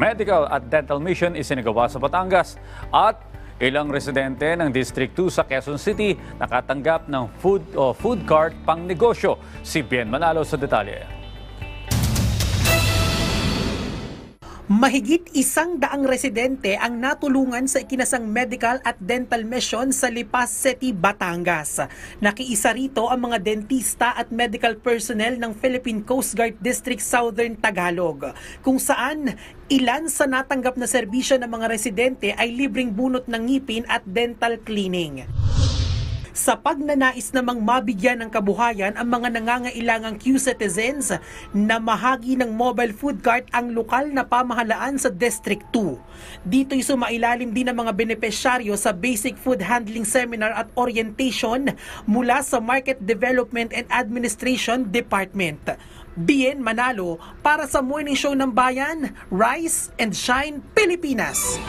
Medical at dental mission isinagawa sa Batangas at ilang residente ng District 2 sa Quezon City nakatanggap ng food cart pang negosyo. Si Bien Manalo sa detalye. Mahigit 100 residente ang natulungan sa ikinasang medical at dental mission sa Lipas City, Batangas. Nakiisa rito ang mga dentista at medical personnel ng Philippine Coast Guard District Southern Tagalog, kung saan ilan sa natanggap na serbisyo ng mga residente ay libreng bunot ng ngipin at dental cleaning. Sa pagnanais namang mabigyan ng kabuhayan ang mga nangangailangang Q-citizens na mahagi ng mobile food cart ang lokal na pamahalaan sa District 2. Dito'y sumailalim din ang mga benepisyaryo sa Basic Food Handling Seminar at Orientation mula sa Market Development and Administration Department. Bien Manalo para sa Morning Show ng Bayan, Rise and Shine, Pilipinas!